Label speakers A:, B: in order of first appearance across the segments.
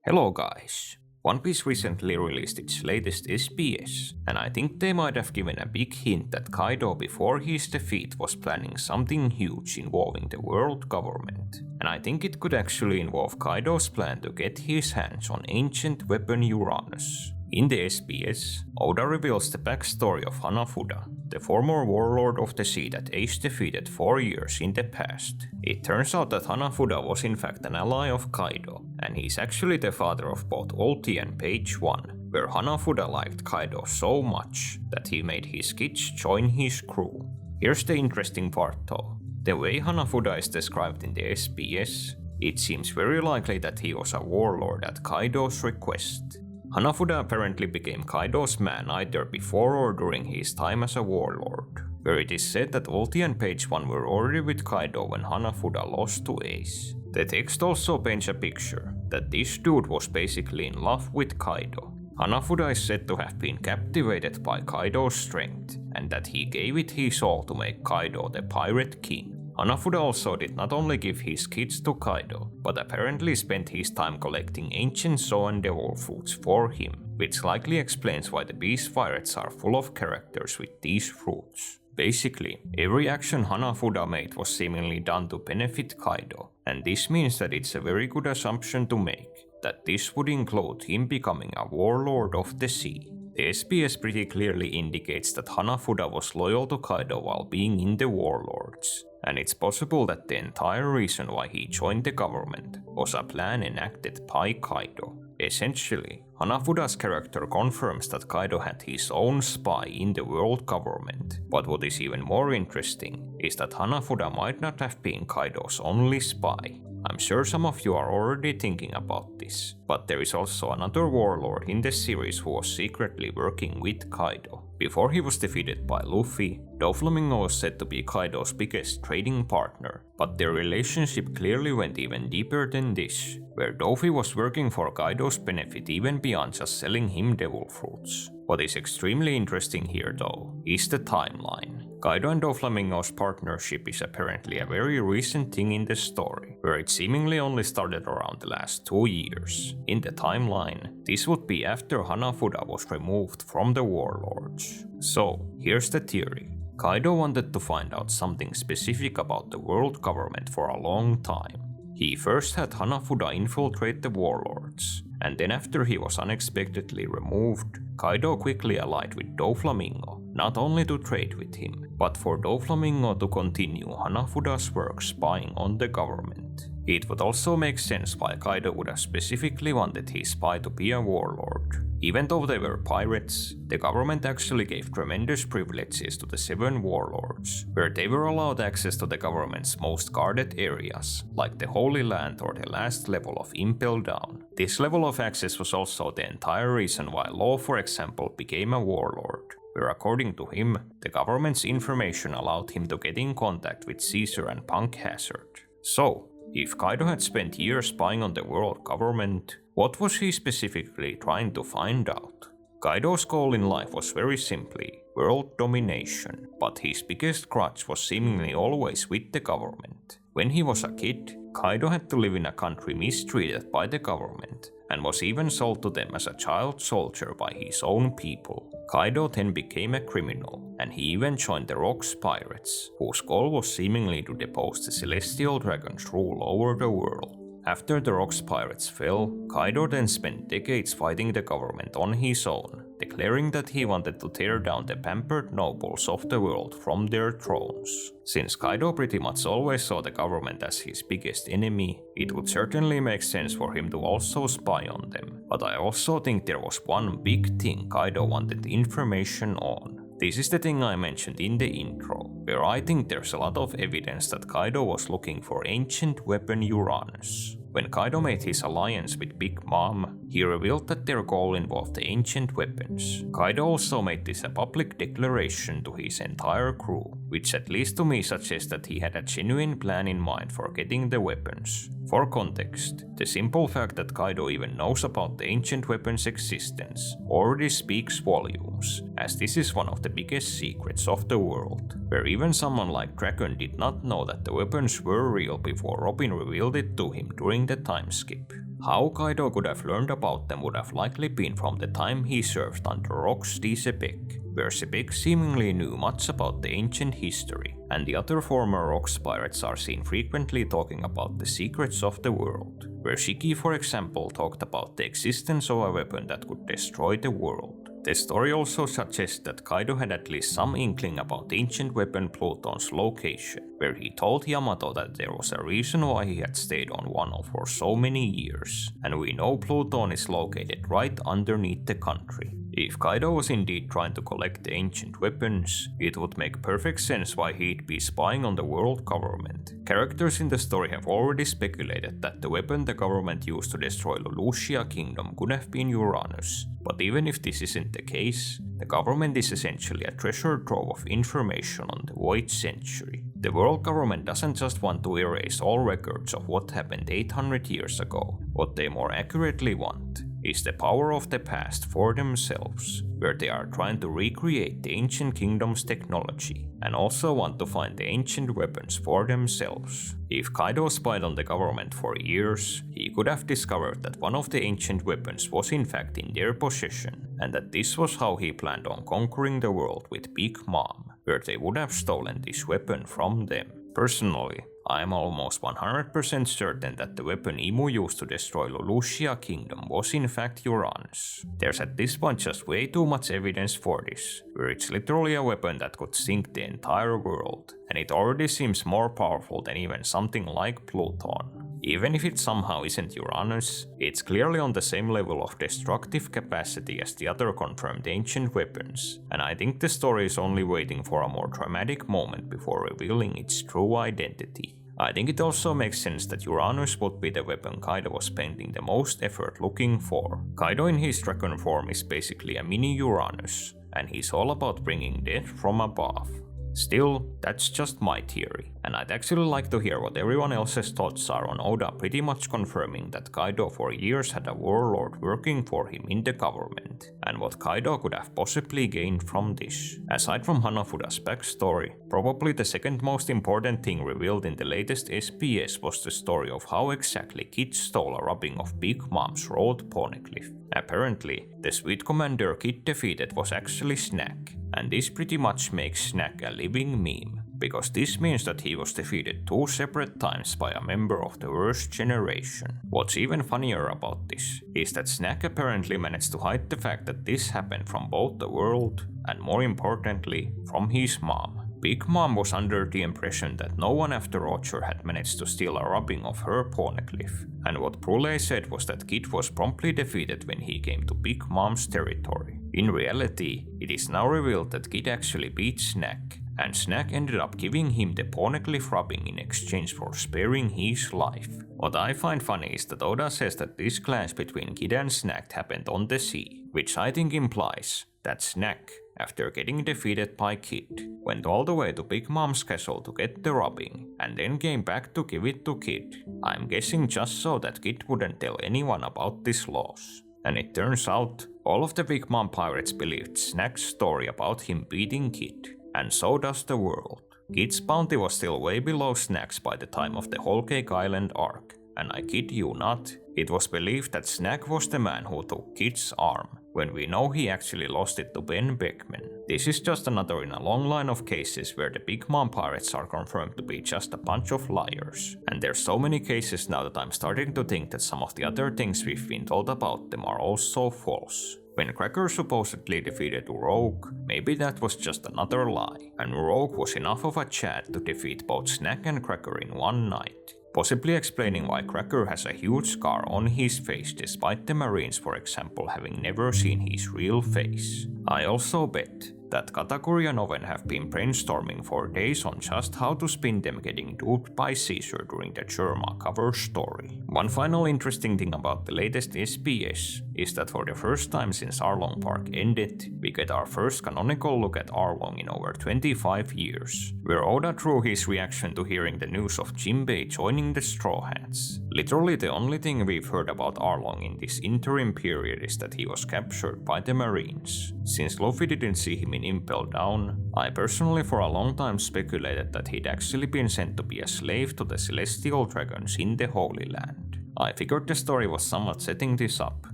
A: Hello guys! One Piece recently released its latest SBS, and I think they might have given a big hint that Kaido before his defeat was planning something huge involving the world government. And I think it could actually involve Kaido's plan to get his hands on ancient weapon Uranus. In the SBS, Oda reveals the backstory of Hanafuda, the former warlord of the sea that Ace defeated 4 years in the past. It turns out that Hanafuda was in fact an ally of Kaido, and he's actually the father of both Ulti and Page 1, where Hanafuda liked Kaido so much that he made his kids join his crew. Here's the interesting part though. The way Hanafuda is described in the SBS, it seems very likely that he was a warlord at Kaido's request. Hanafuda apparently became Kaido's man either before or during his time as a warlord, where it is said that Ulti and Page 1 were already with Kaido when Hanafuda lost to Ace. The text also paints a picture that this dude was basically in love with Kaido. Hanafuda is said to have been captivated by Kaido's strength, and that he gave it his all to make Kaido the pirate king. Hanafuda also did not only give his kids to Kaido, but apparently spent his time collecting ancient Zoan devil fruits for him, which likely explains why the Beast Pirates are full of characters with these fruits. Basically, every action Hanafuda made was seemingly done to benefit Kaido, and this means that it's a very good assumption to make that this would include him becoming a warlord of the sea. The SBS pretty clearly indicates that Hanafuda was loyal to Kaido while being in the Warlords, and it's possible that the entire reason why he joined the government was a plan enacted by Kaido. Essentially, Hanafuda's character confirms that Kaido had his own spy in the world government, but what is even more interesting is that Hanafuda might not have been Kaido's only spy. I'm sure some of you are already thinking about this, but there is also another warlord in the series who was secretly working with Kaido. Before he was defeated by Luffy, Doflamingo was said to be Kaido's biggest trading partner, but their relationship clearly went even deeper than this, where Dofi was working for Kaido's benefit even beyond just selling him devil fruits. What is extremely interesting here though is the timeline. Kaido and Doflamingo's partnership is apparently a very recent thing in the story, where it seemingly only started around the last 2 years. In the timeline, this would be after Hanafuda was removed from the Warlords. So, here's the theory. Kaido wanted to find out something specific about the world government for a long time. He first had Hanafuda infiltrate the Warlords, and then after he was unexpectedly removed, Kaido quickly allied with Doflamingo, not only to trade with him, but for Doflamingo to continue Hanafuda's work spying on the government. It would also make sense why Kaido would have specifically wanted his spy to be a warlord. Even though they were pirates, the government actually gave tremendous privileges to the 7 warlords, where they were allowed access to the government's most guarded areas, like the Holy Land or the last level of Impel Down. This level of access was also the entire reason why Law, for example, became a warlord, where according to him, the government's information allowed him to get in contact with Caesar and Punk Hazard. So, if Kaido had spent years spying on the world government, what was he specifically trying to find out? Kaido's goal in life was very simply world domination, but his biggest grudge was seemingly always with the government. When he was a kid, Kaido had to live in a country mistreated by the government, and was even sold to them as a child soldier by his own people. Kaido then became a criminal, and he even joined the Rocks Pirates, whose goal was seemingly to depose the Celestial Dragon's rule over the world. After the Rocks Pirates fell, Kaido then spent decades fighting the government on his own, declaring that he wanted to tear down the pampered nobles of the world from their thrones. Since Kaido pretty much always saw the government as his biggest enemy, it would certainly make sense for him to also spy on them. But I also think there was one big thing Kaido wanted information on. This is the thing I mentioned in the intro, where I think there's a lot of evidence that Kaido was looking for ancient weapon Uranus. When Kaido made his alliance with Big Mom, he revealed that their goal involved the ancient weapons. Kaido also made this a public declaration to his entire crew, which at least to me suggests that he had a genuine plan in mind for getting the weapons. For context, the simple fact that Kaido even knows about the ancient weapons' existence already speaks volumes, as this is one of the biggest secrets of the world, where even someone like Dragon did not know that the weapons were real before Robin revealed it to him during the time skip. How Kaido could have learned about them would have likely been from the time he served under Rock's Sepik, where Sepik seemingly knew much about the ancient history, and the other former Rocks pirates are seen frequently talking about the secrets of the world, where Shiki, for example, talked about the existence of a weapon that could destroy the world. The story also suggests that Kaido had at least some inkling about the ancient weapon Pluton's location, where he told Yamato that there was a reason why he had stayed on Wano for so many years, and we know Pluton is located right underneath the country. If Kaido was indeed trying to collect the ancient weapons, it would make perfect sense why he'd be spying on the world government. Characters in the story have already speculated that the weapon the government used to destroy Lulusia Kingdom could have been Uranus, but even if this isn't the case, the government is essentially a treasure trove of information on the Void Century. The world government doesn't just want to erase all records of what happened 800 years ago. What they more accurately want is the power of the past for themselves, where they are trying to recreate the ancient kingdom's technology and also want to find the ancient weapons for themselves. If Kaido spied on the government for years, he could have discovered that one of the ancient weapons was in fact in their possession, and that this was how he planned on conquering the world with Big Mom, where they would have stolen this weapon from them. Personally, I am almost 100% certain that the weapon Imu used to destroy Lulusia Kingdom was in fact Uranus. There's at this point just way too much evidence for this, where it's literally a weapon that could sink the entire world, and it already seems more powerful than even something like Pluton. Even if it somehow isn't Uranus, it's clearly on the same level of destructive capacity as the other confirmed ancient weapons, and I think the story is only waiting for a more dramatic moment before revealing its true identity. I think it also makes sense that Uranus would be the weapon Kaido was spending the most effort looking for. Kaido in his dragon form is basically a mini Uranus, and he's all about bringing death from above. Still, that's just my theory, and I'd actually like to hear what everyone else's thoughts are on Oda pretty much confirming that Kaido for years had a warlord working for him in the government, and what Kaido could have possibly gained from this. Aside from Hanafuda's backstory, probably the second most important thing revealed in the latest SBS was the story of how exactly Kid stole a robbing of Big Mom's road Poneglyph. Apparently, the sweet commander Kid defeated was actually Snack, and this pretty much makes Snack a living meme, because this means that he was defeated 2 separate times by a member of the worst generation. What's even funnier about this is that Snack apparently managed to hide the fact that this happened from both the world and, more importantly, from his mom. Big Mom was under the impression that no one after Roger had managed to steal a robbing of her Poneglyph, and what Brule said was that Kid was promptly defeated when he came to Big Mom's territory. In reality, it is now revealed that Kid actually beat Snack, and Snack ended up giving him the Poneglyph robbing in exchange for sparing his life. What I find funny is that Oda says that this clash between Kid and Snack happened on the sea, which I think implies that Snack, after getting defeated by Kid, went all the way to Big Mom's castle to get the robbing, and then came back to give it to Kid. I'm guessing just so that Kid wouldn't tell anyone about this loss. And it turns out, all of the Big Mom pirates believed Snack's story about him beating Kid, and so does the world. Kid's bounty was still way below Snack's by the time of the Whole Cake Island arc, and I kid you not, it was believed that Snack was the man who took Kid's arm, when we know he actually lost it to Ben Beckman. This is just another in a long line of cases where the Big Mom pirates are confirmed to be just a bunch of liars. And there's so many cases now that I'm starting to think that some of the other things we've been told about them are also false. When Cracker supposedly defeated Uroke, maybe that was just another lie, and Uroke was enough of a Chad to defeat both Snack and Cracker in one night, possibly explaining why Cracker has a huge scar on his face despite the Marines, for example, having never seen his real face. I also bet that Katakuri and Oven have been brainstorming for days on just how to spin them getting duped by Caesar during the Germa cover story. One final interesting thing about the latest SBS is that for the first time since Arlong Park ended, we get our first canonical look at Arlong in over 25 years, where Oda drew his reaction to hearing the news of Jinbei joining the Straw Hats. Literally the only thing we've heard about Arlong in this interim period is that he was captured by the Marines. Since Luffy didn't see him in Impel Down, I personally for a long time speculated that he'd actually been sent to be a slave to the Celestial Dragons in the Holy Land. I figured the story was somewhat setting this up,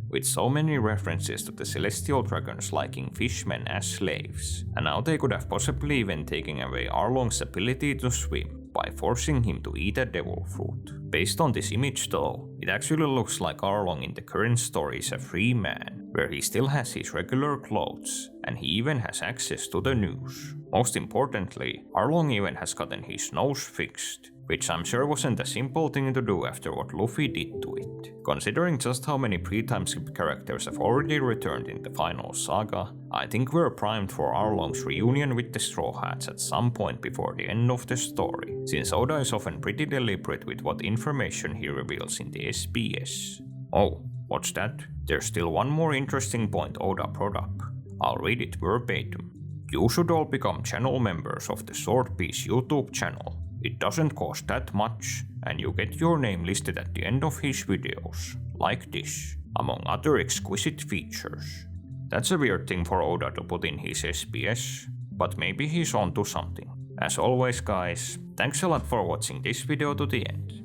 A: with so many references to the celestial dragons liking fishmen as slaves, and now they could have possibly even taken away Arlong's ability to swim by forcing him to eat a devil fruit. Based on this image though, it actually looks like Arlong in the current story is a free man, where he still has his regular clothes, and he even has access to the news. Most importantly, Arlong even has gotten his nose fixed, which I'm sure wasn't a simple thing to do after what Luffy did to it. Considering just how many pre-time skip characters have already returned in the final saga, I think we're primed for Arlong's reunion with the Straw Hats at some point before the end of the story, since Oda is often pretty deliberate with what information he reveals in the SBS. Oh, what's that? There's still one more interesting point Oda brought up. I'll read it verbatim. You should all become channel members of the Sword Piece YouTube channel. It doesn't cost that much, and you get your name listed at the end of his videos, like this, among other exquisite features. That's a weird thing for Oda to put in his SBS, but maybe he's onto something. As always guys, thanks a lot for watching this video to the end.